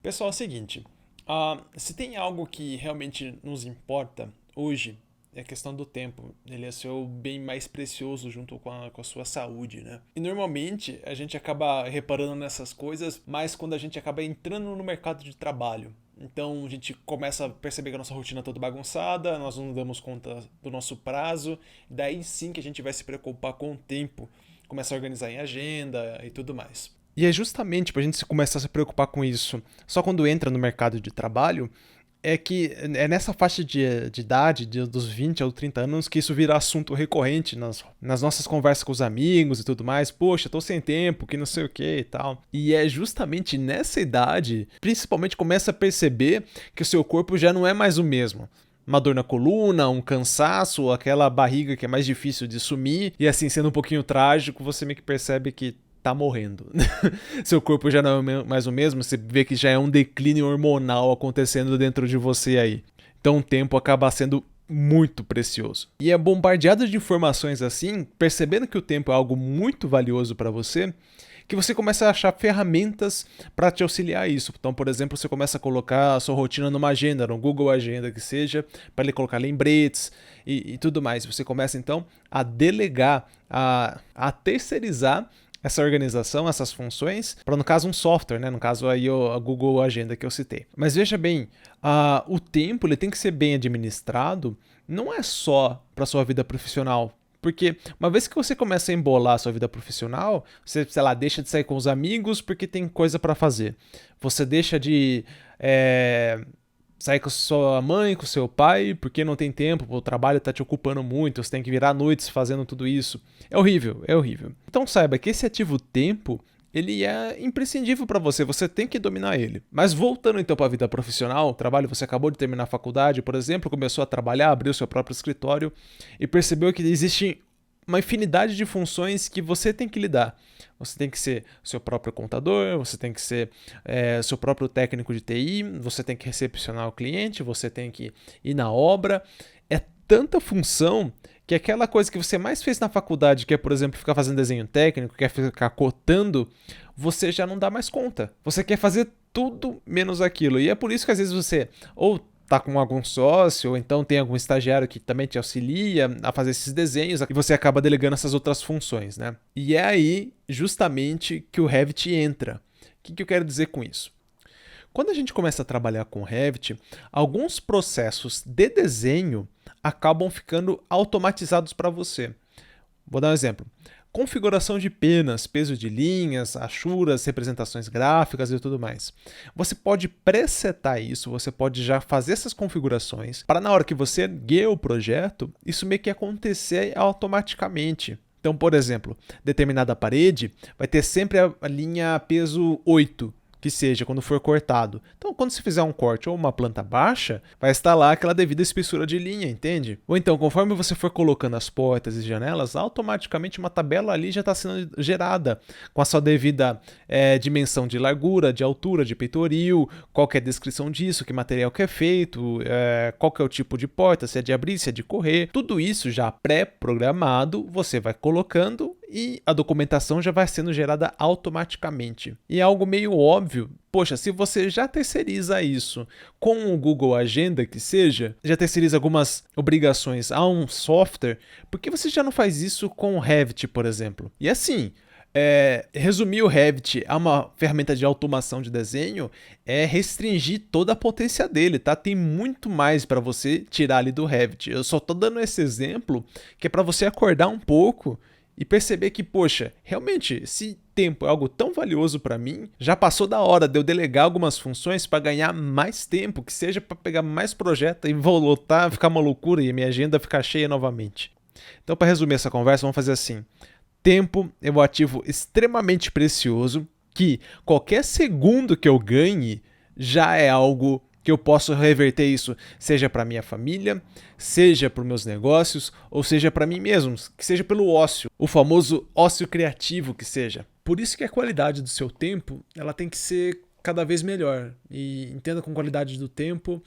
Pessoal, é o seguinte, se tem algo que realmente nos importa hoje, é a questão do tempo. Ele é seu bem mais precioso junto com a sua saúde, né? E normalmente a gente acaba reparando nessas coisas, mas quando a gente acaba entrando no mercado de trabalho. Então a gente começa a perceber que a nossa rotina é toda bagunçada, nós não damos conta do nosso prazo, daí sim que a gente vai se preocupar com o tempo, começar a organizar em agenda e tudo mais. E é justamente para a gente começar a se preocupar com isso só quando entra no mercado de trabalho, é que é nessa faixa de idade, dos 20 aos 30 anos, que isso vira assunto recorrente nas nossas conversas com os amigos e tudo mais. Poxa, tô sem tempo, que não sei o que e tal. E é justamente nessa idade, principalmente, começa a perceber que o seu corpo já não é mais o mesmo. Uma dor na coluna, um cansaço, aquela barriga que é mais difícil de sumir. E assim, sendo um pouquinho trágico, você meio que percebe que tá morrendo. Seu corpo já não é mais o mesmo, você vê que já é um declínio hormonal acontecendo dentro de você aí. Então o tempo acaba sendo muito precioso. E é bombardeado de informações assim, percebendo que o tempo é algo muito valioso para você, que você começa a achar ferramentas para te auxiliar a isso. Então, por exemplo, você começa a colocar a sua rotina numa agenda, no Google Agenda que seja, para ele colocar lembretes e tudo mais. Você começa então a delegar, a terceirizar essa organização, essas funções, para no caso um software, né? No caso aí a Google Agenda que eu citei. Mas veja bem, o tempo ele tem que ser bem administrado, não é só para sua vida profissional. Porque uma vez que você começa a embolar a sua vida profissional, você, sei lá, deixa de sair com os amigos porque tem coisa para fazer. Você deixa de sair com sua mãe, com seu pai, porque não tem tempo, o trabalho está te ocupando muito, você tem que virar noites fazendo tudo isso. É horrível, é horrível. Então saiba que esse ativo tempo, ele é imprescindível para você, você tem que dominar ele. Mas voltando então para a vida profissional, trabalho, você acabou de terminar a faculdade, por exemplo, começou a trabalhar, abriu seu próprio escritório e percebeu que existe uma infinidade de funções que você tem que lidar. Você tem que ser seu próprio contador, você tem que ser seu próprio técnico de TI, você tem que recepcionar o cliente, você tem que ir na obra. É tanta função que aquela coisa que você mais fez na faculdade, que é, por exemplo, ficar fazendo desenho técnico, que é ficar cotando, você já não dá mais conta. Você quer fazer tudo menos aquilo. E é por isso que às vezes você ou tá com algum sócio, ou então tem algum estagiário que também te auxilia a fazer esses desenhos, e você acaba delegando essas outras funções, né? E é aí, justamente, que o Revit entra. O que eu quero dizer com isso? Quando a gente começa a trabalhar com Revit, alguns processos de desenho acabam ficando automatizados para você. Vou dar um exemplo. Configuração de penas, peso de linhas, achuras, representações gráficas e tudo mais. Você pode presetar isso, você pode já fazer essas configurações para na hora que você erguer o projeto, isso meio que acontecer automaticamente. Então, por exemplo, determinada parede vai ter sempre a linha peso 8, que seja quando for cortado. Então, quando você fizer um corte ou uma planta baixa, vai estar lá aquela devida espessura de linha, entende? Ou então, conforme você for colocando as portas e janelas, automaticamente uma tabela ali já está sendo gerada, com a sua devida dimensão de largura, de altura, de peitoril, qual que é a descrição disso, que material que é feito, qual que é o tipo de porta, se é de abrir, se é de correr. Tudo isso já pré-programado, você vai colocando e a documentação já vai sendo gerada automaticamente. E é algo meio óbvio. Poxa, se você já terceiriza isso com o Google Agenda, que seja, já terceiriza algumas obrigações a um software, por que você já não faz isso com o Revit, por exemplo? E assim, resumir o Revit a uma ferramenta de automação de desenho é restringir toda a potência dele, tá? Tem muito mais para você tirar ali do Revit. Eu só tô dando esse exemplo que é para você acordar um pouco e perceber que, poxa, realmente, esse tempo é algo tão valioso para mim, já passou da hora de eu delegar algumas funções para ganhar mais tempo, que seja para pegar mais projeto e voltar, ficar uma loucura e a minha agenda ficar cheia novamente. Então, para resumir essa conversa, vamos fazer assim. Tempo é um ativo extremamente precioso que qualquer segundo que eu ganhe já é algo que eu posso reverter isso, seja para minha família, seja para os meus negócios, ou seja para mim mesmo, que seja pelo ócio, o famoso ócio criativo que seja. Por isso que a qualidade do seu tempo, ela tem que ser cada vez melhor. E entenda com qualidade do tempo,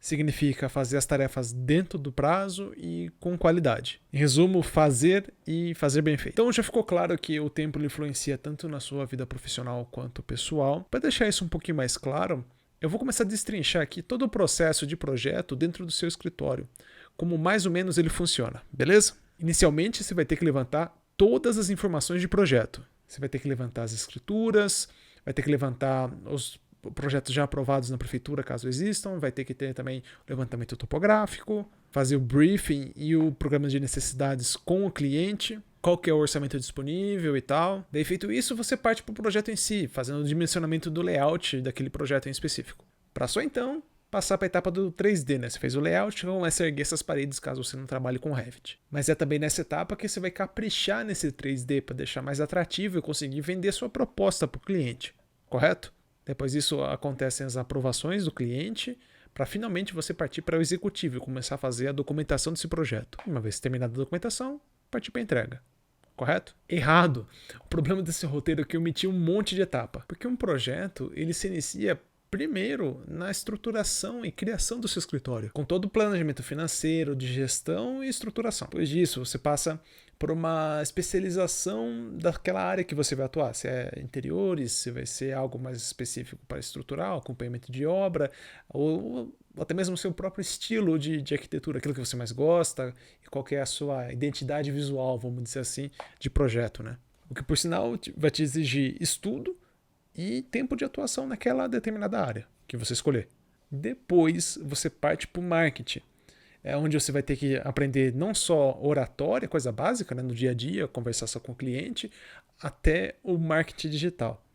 significa fazer as tarefas dentro do prazo e com qualidade. Em resumo, fazer e fazer bem feito. Então já ficou claro que o tempo influencia tanto na sua vida profissional quanto pessoal. Para deixar isso um pouquinho mais claro, eu vou começar a destrinchar aqui todo o processo de projeto dentro do seu escritório, como mais ou menos ele funciona, beleza? Inicialmente, você vai ter que levantar todas as informações de projeto. Você vai ter que levantar as escrituras, vai ter que levantar os projetos já aprovados na prefeitura, caso existam, vai ter que ter também o levantamento topográfico, fazer o briefing e o programa de necessidades com o cliente, qual que é o orçamento disponível e tal. Daí, feito isso, você parte para o projeto em si, fazendo o dimensionamento do layout daquele projeto em específico. Para só então passar para a etapa do 3D, né? Você fez o layout, começa a erguer essas paredes caso você não trabalhe com Revit. Mas é também nessa etapa que você vai caprichar nesse 3D para deixar mais atrativo e conseguir vender sua proposta para o cliente, correto? Depois disso acontecem as aprovações do cliente, para finalmente você partir para o executivo e começar a fazer a documentação desse projeto. Uma vez terminada a documentação, partir para a entrega. Correto? Errado. O problema desse roteiro é que eu omiti um monte de etapa. Porque um projeto, ele se inicia primeiro na estruturação e criação do seu escritório, com todo o planejamento financeiro, de gestão e estruturação. Depois disso, você passa por uma especialização daquela área que você vai atuar. Se é interiores, se vai ser algo mais específico para estrutural, acompanhamento de obra, ou até mesmo o seu próprio estilo de arquitetura, aquilo que você mais gosta, e qual que é a sua identidade visual, vamos dizer assim, de projeto, né? O que, por sinal, vai te exigir estudo e tempo de atuação naquela determinada área que você escolher. Depois você parte para o marketing, é onde você vai ter que aprender não só oratória, coisa básica, né, no dia a dia, conversação com o cliente, até o marketing digital,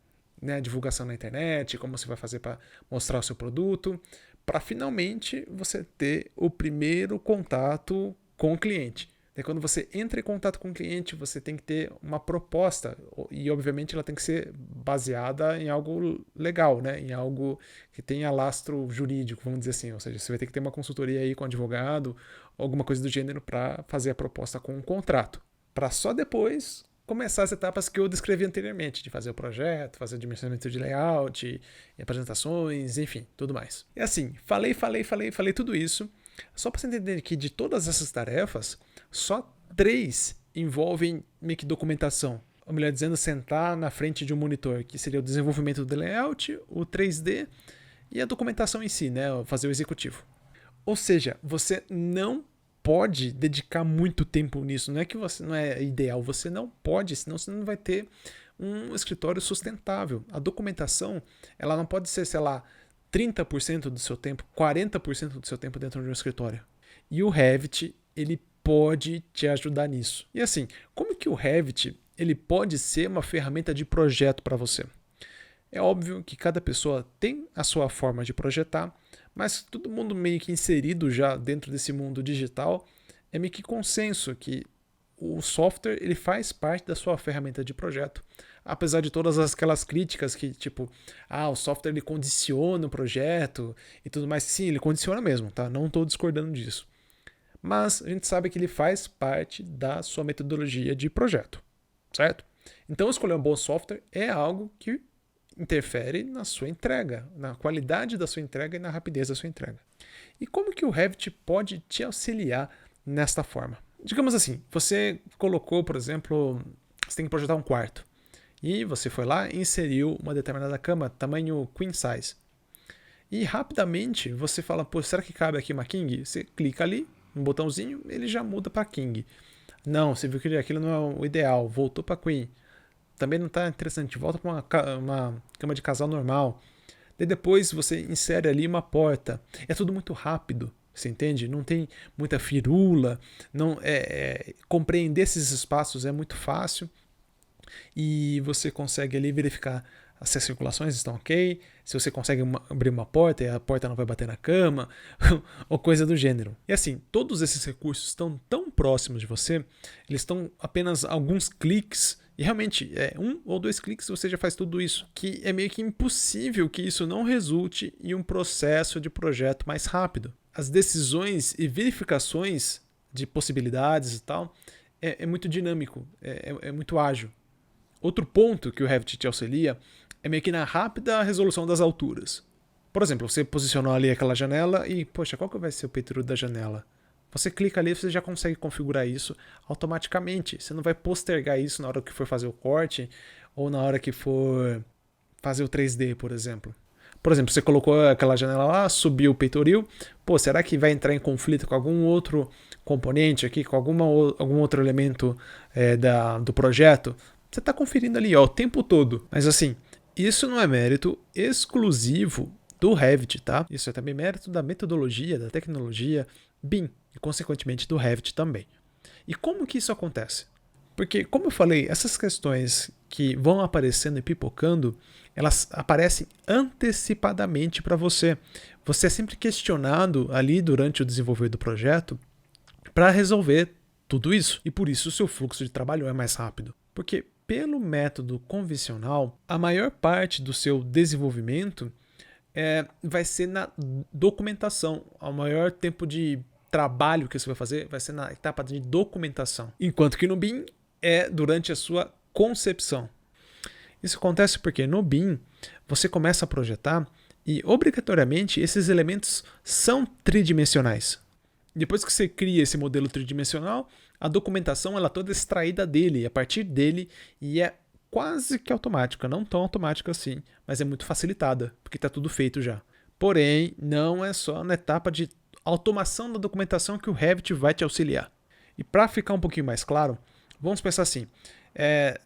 né, divulgação na internet, como você vai fazer para mostrar o seu produto, para finalmente você ter o primeiro contato com o cliente. E quando você entra em contato com o cliente, você tem que ter uma proposta e, obviamente, ela tem que ser baseada em algo legal, né? Em algo que tenha lastro jurídico, vamos dizer assim. Ou seja, você vai ter que ter uma consultoria aí com advogado, alguma coisa do gênero para fazer a proposta com um contrato. Para só depois começar as etapas que eu descrevi anteriormente, de fazer o projeto, fazer o dimensionamento de layout, apresentações, enfim, tudo mais. E assim, falei tudo isso. Só para você entender que de todas essas tarefas, só 3 envolvem meio que documentação. Ou melhor dizendo, sentar na frente de um monitor, que seria o desenvolvimento do layout, o 3D e a documentação em si, né? Fazer o executivo. Ou seja, você não pode dedicar muito tempo nisso. Não é que você não é ideal, você não pode, senão você não vai ter um escritório sustentável. A documentação, ela não pode ser, sei lá, 30% do seu tempo, 40% do seu tempo dentro de um escritório. E o Revit, ele pode te ajudar nisso. E assim, como que o Revit ele pode ser uma ferramenta de projeto para você? É óbvio que cada pessoa tem a sua forma de projetar, mas todo mundo meio que inserido já dentro desse mundo digital é meio que consenso que o software ele faz parte da sua ferramenta de projeto. Apesar de todas aquelas críticas que, tipo, o software ele condiciona o projeto e tudo mais. Sim, ele condiciona mesmo, tá? Não estou discordando disso. Mas a gente sabe que ele faz parte da sua metodologia de projeto, certo? Então, escolher um bom software é algo que interfere na sua entrega, na qualidade da sua entrega e na rapidez da sua entrega. E como que o Revit pode te auxiliar nesta forma? Digamos assim, você colocou, por exemplo, você tem que projetar um quarto. E você foi lá e inseriu uma determinada cama, tamanho queen size. E rapidamente você fala, pô, será que cabe aqui uma king? Você clica ali, um botãozinho, ele já muda para king. Não, você viu que aquilo não é o ideal, voltou para queen. Também não está interessante, volta para uma cama de casal normal. Daí depois você insere ali uma porta. É tudo muito rápido, você entende? Não tem muita firula, não compreender esses espaços é muito fácil. E você consegue ali verificar se as circulações estão ok, se você consegue abrir uma porta e a porta não vai bater na cama, ou coisa do gênero. E assim, todos esses recursos estão tão próximos de você, eles estão apenas alguns cliques, e realmente, 1 ou 2 cliques você já faz tudo isso, que é meio que impossível que isso não resulte em um processo de projeto mais rápido. As decisões e verificações de possibilidades e tal, é muito dinâmico, é muito ágil. Outro ponto que o Revit te auxilia é meio que na rápida resolução das alturas. Por exemplo, você posicionou ali aquela janela e, poxa, qual que vai ser o período da janela? Você clica ali e você já consegue configurar isso automaticamente. Você não vai postergar isso na hora que for fazer o corte ou na hora que for fazer o 3D, por exemplo. Por exemplo, você colocou aquela janela lá, subiu o peitoril. Pô, será que vai entrar em conflito com algum outro componente aqui, com algum outro elemento do projeto? Você está conferindo ali ó, o tempo todo. Mas assim, isso não é mérito exclusivo do Revit, tá? Isso é também mérito da metodologia, da tecnologia BIM e, consequentemente, do Revit também. E como que isso acontece? Porque, como eu falei, essas questões que vão aparecendo e pipocando, elas aparecem antecipadamente para você. Você é sempre questionado ali durante o desenvolver do projeto para resolver tudo isso. E por isso o seu fluxo de trabalho é mais rápido. Porque pelo método convencional, a maior parte do seu desenvolvimento vai ser na documentação. O maior tempo de trabalho que você vai fazer vai ser na etapa de documentação. Enquanto que no BIM é durante a sua concepção. Isso acontece porque no BIM você começa a projetar e obrigatoriamente esses elementos são tridimensionais. Depois que você cria esse modelo tridimensional, a documentação ela é toda extraída dele, a partir dele, e é quase que automática, não tão automática assim, mas é muito facilitada, porque está tudo feito já. Porém, não é só na etapa de automação da documentação que o Revit vai te auxiliar. E para ficar um pouquinho mais claro, vamos pensar assim,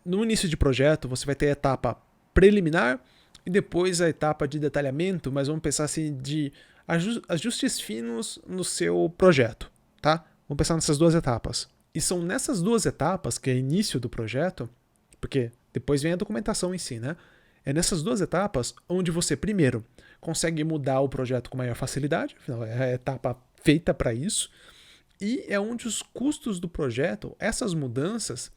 no início de projeto você vai ter a etapa preliminar e depois a etapa de detalhamento, mas vamos pensar assim de ajustes finos no seu projeto, tá? Vamos pensar nessas duas etapas. E são nessas duas etapas, que é o início do projeto, porque depois vem a documentação em si, né? É nessas duas etapas onde você, primeiro, consegue mudar o projeto com maior facilidade, afinal é a etapa feita para isso, e é onde os custos do projeto, essas mudanças,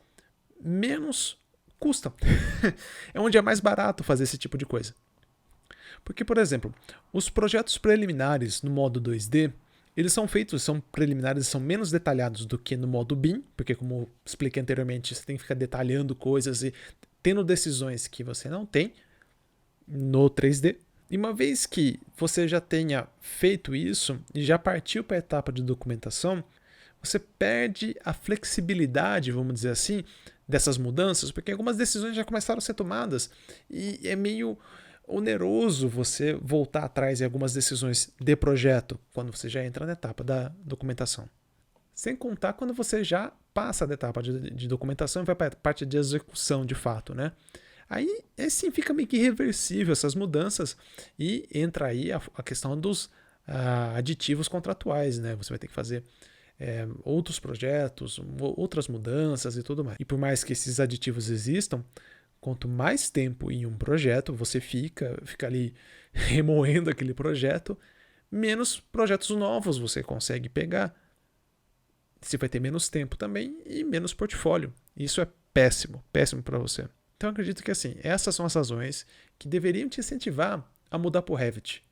menos custam. É onde é mais barato fazer esse tipo de coisa. Porque, por exemplo, os projetos preliminares no modo 2D, eles são feitos, são preliminares, são menos detalhados do que no modo BIM, porque como eu expliquei anteriormente, você tem que ficar detalhando coisas e tendo decisões que você não tem no 3D. E uma vez que você já tenha feito isso e já partiu para a etapa de documentação, você perde a flexibilidade, vamos dizer assim, dessas mudanças, porque algumas decisões já começaram a ser tomadas e é meio oneroso você voltar atrás em algumas decisões de projeto quando você já entra na etapa da documentação. Sem contar quando você já passa da etapa de documentação e vai para a parte de execução de fato, né? Aí sim fica meio que irreversível essas mudanças e entra aí a questão dos aditivos contratuais, né? Você vai ter que fazer outros projetos, outras mudanças e tudo mais. E por mais que esses aditivos existam, quanto mais tempo em um projeto você fica ali remoendo aquele projeto, menos projetos novos você consegue pegar. Você vai ter menos tempo também e menos portfólio. Isso é péssimo, péssimo para você. Então eu acredito que assim, essas são as razões que deveriam te incentivar a mudar para o Revit.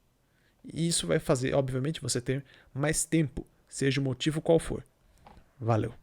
E isso vai fazer, obviamente, você ter mais tempo, seja o motivo qual for. Valeu!